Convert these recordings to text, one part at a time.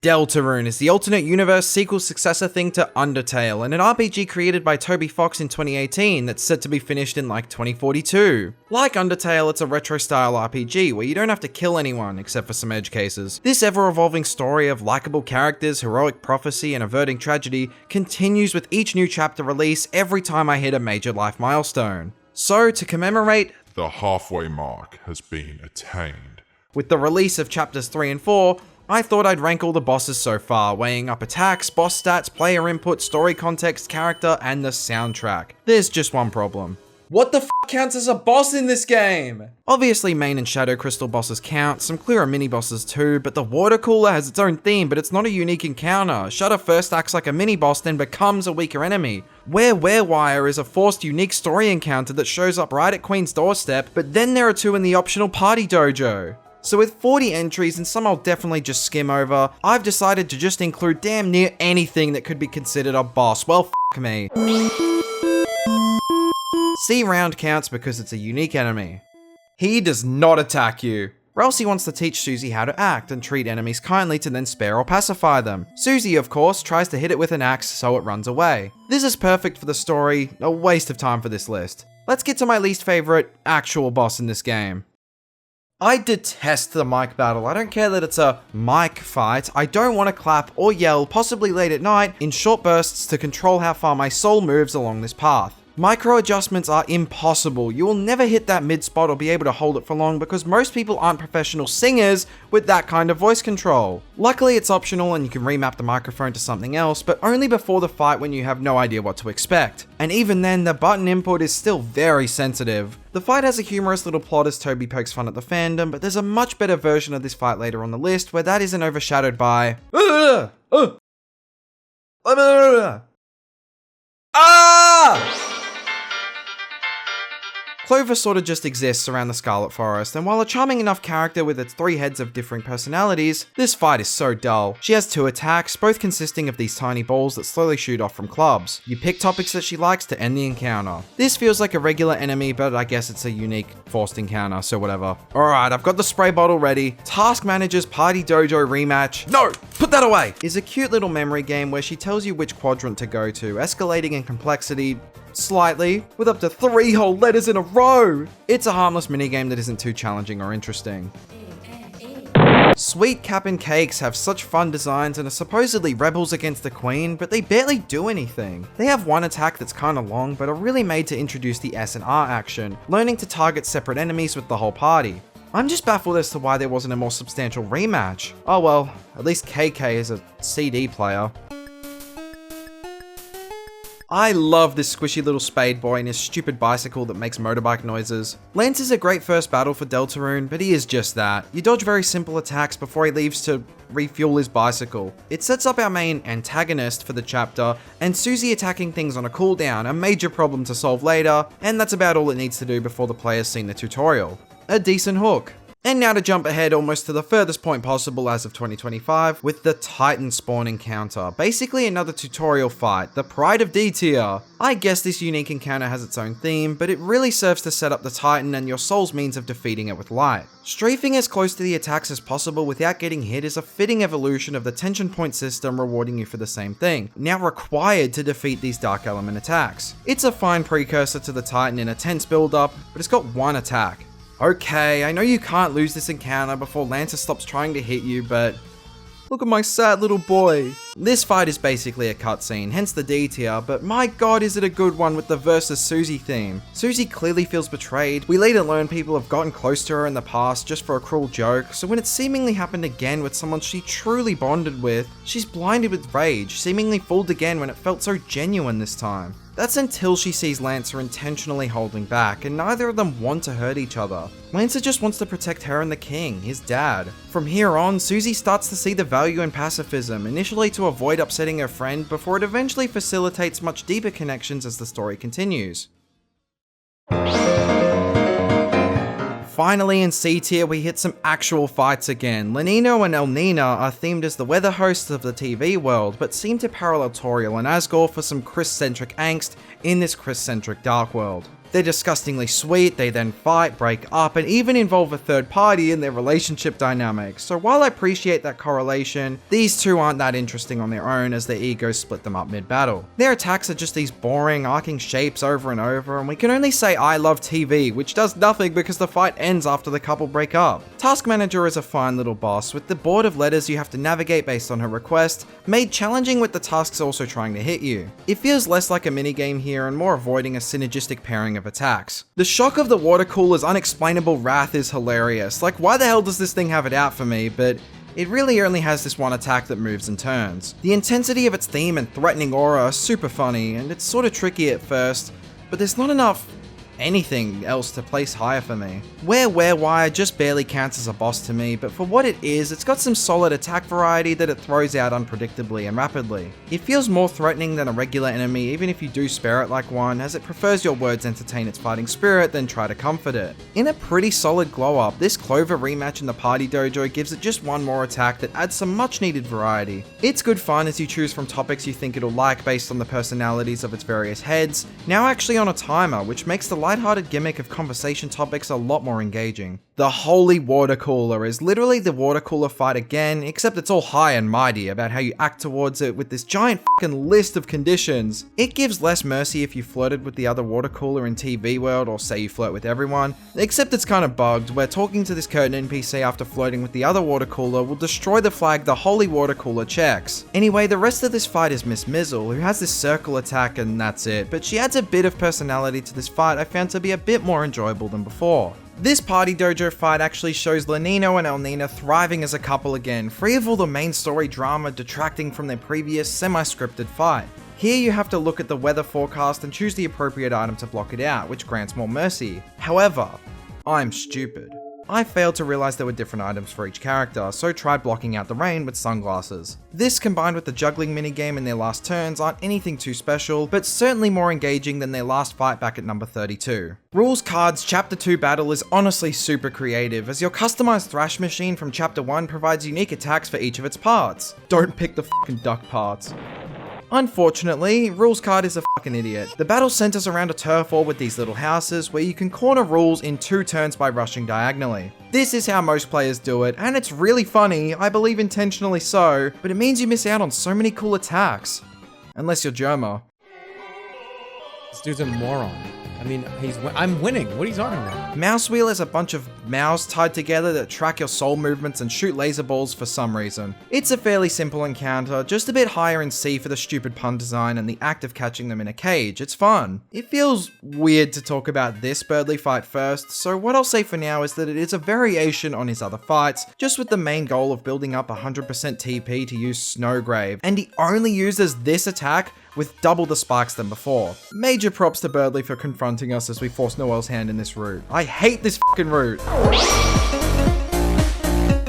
Deltarune is the alternate universe sequel successor thing to Undertale, and an RPG created by Toby Fox in 2018 that's set to be finished in like 2042. Like Undertale, it's a retro-style RPG where you don't have to kill anyone except for some edge cases. This ever-evolving story of likable characters, heroic prophecy, and averting tragedy continues with each new chapter release every time I hit a major life milestone. So, to commemorate, the halfway mark has been attained. With the release of chapters 3 and 4, I thought I'd rank all the bosses so far, weighing up attacks, boss stats, player input, story context, character, and the soundtrack. There's just one problem. What the f counts as a boss in this game? Obviously main and shadow crystal bosses count, some clearer mini bosses too, but the water cooler has its own theme, but it's not a unique encounter. Shudder first acts like a mini boss, then becomes a weaker enemy. Werewire is a forced unique story encounter that shows up right at Queen's doorstep, but then there are two in the optional party dojo. So with 40 entries and some I'll definitely just skim over, I've decided to just include damn near anything that could be considered a boss. Well, f me. C round counts because it's a unique enemy. He does not attack you. Ralsei wants to teach Susie how to act and treat enemies kindly to then spare or pacify them. Susie, of course, tries to hit it with an axe so it runs away. This is perfect for the story, a waste of time for this list. Let's get to my least favorite actual boss in this game. I detest the mic battle. I don't care that it's a mic fight. I don't want to clap or yell, possibly late at night, in short bursts to control how far my soul moves along this path. Micro adjustments are impossible. You will never hit that mid spot or be able to hold it for long because most people aren't professional singers with that kind of voice control. Luckily it's optional and you can remap the microphone to something else, but only before the fight when you have no idea what to expect. And even then, the button input is still very sensitive. The fight has a humorous little plot as Toby pokes fun at the fandom, but there's a much better version of this fight later on the list where that isn't overshadowed by Clover sorta just exists around the Scarlet Forest, and while a charming enough character with its 3 heads of differing personalities, this fight is so dull. She has 2 attacks, both consisting of these tiny balls that slowly shoot off from clubs. You pick topics that she likes to end the encounter. This feels like a regular enemy, but I guess it's a unique forced encounter, so whatever. Alright, I've got the spray bottle ready. Task Manager's Party Dojo rematch. No! Put that away! Is a cute little memory game where she tells you which quadrant to go to, escalating in complexity slightly, with up to 3 whole letters in a row. It's a harmless minigame that isn't too challenging or interesting. Sweet Cap and Cakes have such fun designs and are supposedly rebels against the Queen, but they barely do anything. They have one attack that's kinda long, but are really made to introduce the S and R action, learning to target separate enemies with the whole party. I'm just baffled as to why there wasn't a more substantial rematch. Oh well, at least KK is a CD player. I love this squishy little spade boy and his stupid bicycle that makes motorbike noises. Lance is a great first battle for Deltarune, but he is just that. You dodge very simple attacks before he leaves to refuel his bicycle. It sets up our main antagonist for the chapter, and Susie attacking things on a cooldown, a major problem to solve later, and that's about all it needs to do before the player's seen the tutorial. A decent hook. And now to jump ahead almost to the furthest point possible as of 2025 with the Titan spawn encounter. Basically another tutorial fight, the Pride of D tier. I guess this unique encounter has its own theme, but it really serves to set up the Titan and your soul's means of defeating it with light. Strafing as close to the attacks as possible without getting hit is a fitting evolution of the tension point system rewarding you for the same thing, now required to defeat these dark element attacks. It's a fine precursor to the Titan in a tense build up, but it's got one attack. Okay, I know you can't lose this encounter before Lancer stops trying to hit you, but look at my sad little boy. This fight is basically a cutscene, hence the D tier, but my god is it a good one with the versus Susie theme. Susie clearly feels betrayed. We later learn people have gotten close to her in the past just for a cruel joke, so when it seemingly happened again with someone she truly bonded with, she's blinded with rage, seemingly fooled again when it felt so genuine this time. That's until she sees Lancer intentionally holding back, and neither of them want to hurt each other. Lancer just wants to protect her and the king, his dad. From here on, Susie starts to see the value in pacifism, initially to avoid upsetting her friend, before it eventually facilitates much deeper connections as the story continues. Finally in C tier we hit some actual fights again. Lenino and Elnina are themed as the weather hosts of the TV world, but seem to parallel Toriel and Asgore for some Chris-centric angst in this Chris-centric dark world. They're disgustingly sweet, they then fight, break up, and even involve a third party in their relationship dynamics. So while I appreciate that correlation, these two aren't that interesting on their own as their egos split them up mid-battle. Their attacks are just these boring, arcing shapes over and over, and we can only say I love TV, which does nothing because the fight ends after the couple break up. Task Manager is a fine little boss, with the board of letters you have to navigate based on her request, made challenging with the tasks also trying to hit you. It feels less like a minigame here and more avoiding a synergistic pairing of attacks. The shock of the water cooler's unexplainable wrath is hilarious. Like, why the hell does this thing have it out for me? But it really only has this one attack that moves and turns. The intensity of its theme and threatening aura are super funny, and it's sort of tricky at first, but there's not enough anything else to place higher for me. Wire just barely counts as a boss to me, but for what it is, it's got some solid attack variety that it throws out unpredictably and rapidly. It feels more threatening than a regular enemy, even if you do spare it like one, as it prefers your words entertain its fighting spirit than try to comfort it. In a pretty solid glow up, this Clover rematch in the Party Dojo gives it just one more attack that adds some much needed variety. It's good fun as you choose from topics you think it'll like based on the personalities of its various heads, now actually on a timer, which makes the lighthearted gimmick of conversation topics a lot more engaging. The Holy Water Cooler is literally the water cooler fight again, except it's all high and mighty about how you act towards it with this giant fucking list of conditions. It gives less mercy if you flirted with the other water cooler in TV World, or say you flirt with everyone, except it's kind of bugged, where talking to this curtain NPC after flirting with the other water cooler will destroy the flag the Holy Water Cooler checks. Anyway, the rest of this fight is Miss Mizzle, who has this circle attack and that's it, but she adds a bit of personality to this fight I found to be a bit more enjoyable than before. This Party Dojo fight actually shows Lenino and Elnina thriving as a couple again, free of all the main story drama detracting from their previous semi-scripted fight. Here you have to look at the weather forecast and choose the appropriate item to block it out, which grants more mercy. However, I'm stupid. I failed to realize there were different items for each character, so tried blocking out the rain with sunglasses. This combined with the juggling minigame in their last turns aren't anything too special, but certainly more engaging than their last fight back at number 32. Rules Cards Chapter 2 Battle is honestly super creative, as your customized thrash machine from Chapter 1 provides unique attacks for each of its parts. Don't pick the fucking duck parts. Unfortunately, Rules Card is a fucking idiot. The battle centers around a turf war with these little houses where you can corner Rules in 2 turns by rushing diagonally. This is how most players do it, and it's really funny, I believe intentionally so, but it means you miss out on so many cool attacks. Unless you're Germa. This dude's a moron. I mean, I'm winning. What are you talking about? Mouse Wheel is a bunch of mouths tied together that track your soul movements and shoot laser balls for some reason. It's a fairly simple encounter, just a bit higher in C for the stupid pun design and the act of catching them in a cage. It's fun. It feels weird to talk about this Birdly fight first, so what I'll say for now is that it is a variation on his other fights, just with the main goal of building up 100% TP to use Snowgrave, and he only uses this attack with double the spikes than before. Major props to Birdly for confronting us as we force Noel's hand in this route. I hate this fucking route.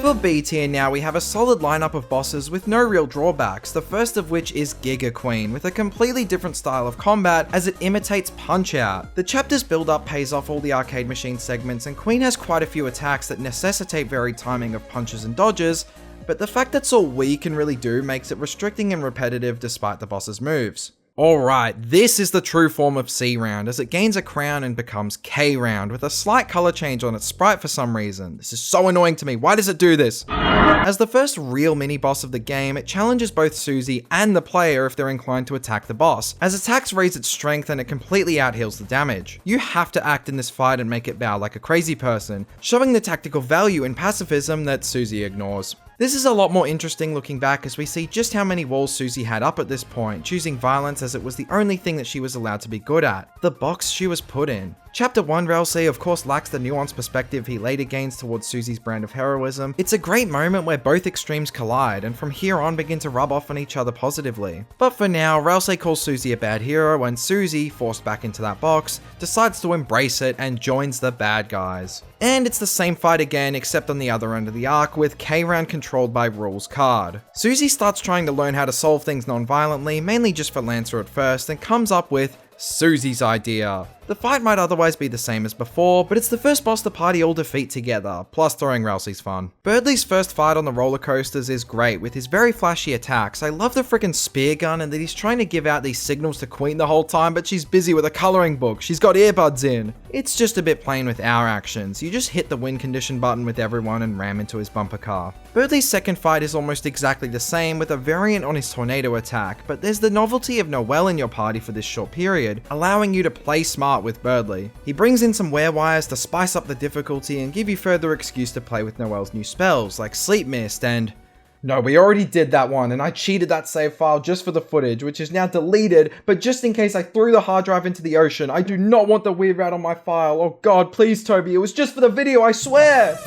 For B tier now, we have a solid lineup of bosses with no real drawbacks, the first of which is Giga Queen, with a completely different style of combat as it imitates Punch-Out. The chapter's build-up pays off all the arcade machine segments, and Queen has quite a few attacks that necessitate varied timing of punches and dodges, but the fact that's all we can really do makes it restricting and repetitive despite the boss's moves. Alright, this is the true form of C round, as it gains a crown and becomes K round, with a slight color change on its sprite for some reason. This is so annoying to me, why does it do this? As the first real mini-boss of the game, it challenges both Susie and the player if they're inclined to attack the boss, as attacks raise its strength and it completely outheals the damage. You have to act in this fight and make it bow like a crazy person, showing the tactical value in pacifism that Susie ignores. This is a lot more interesting looking back as we see just how many walls Susie had up at this point, choosing violence as it was the only thing that she was allowed to be good at, the box she was put in. Chapter 1 Ralsei of course lacks the nuanced perspective he later gains towards Susie's brand of heroism. It's a great moment where both extremes collide and from here on begin to rub off on each other positively. But for now, Ralsei calls Susie a bad hero and Susie, forced back into that box, decides to embrace it and joins the bad guys. And it's the same fight again except on the other end of the arc with K-Round controlled by Rules Card. Susie starts trying to learn how to solve things non-violently, mainly just for Lancer at first, and comes up with Susie's idea. The fight might otherwise be the same as before, but it's the first boss the party all defeat together, plus throwing Ralsei's fun. Birdley's first fight on the roller coasters is great with his very flashy attacks. I love the freaking spear gun and that he's trying to give out these signals to Queen the whole time, but she's busy with a coloring book. She's got earbuds in. It's just a bit plain with our actions. You just hit the win condition button with everyone and ram into his bumper car. Birdley's second fight is almost exactly the same with a variant on his tornado attack, but there's the novelty of Noelle in your party for this short period, allowing you to play smart with Birdley. He brings in some wires to spice up the difficulty and give you further excuse to play with Noelle's new spells, like Sleep Mist and... No, we already did that one, and I cheated that save file just for the footage, which is now deleted, but just in case I threw the hard drive into the ocean, I do not want the weird rat on my file. Oh god, please Toby, it was just for the video, I swear!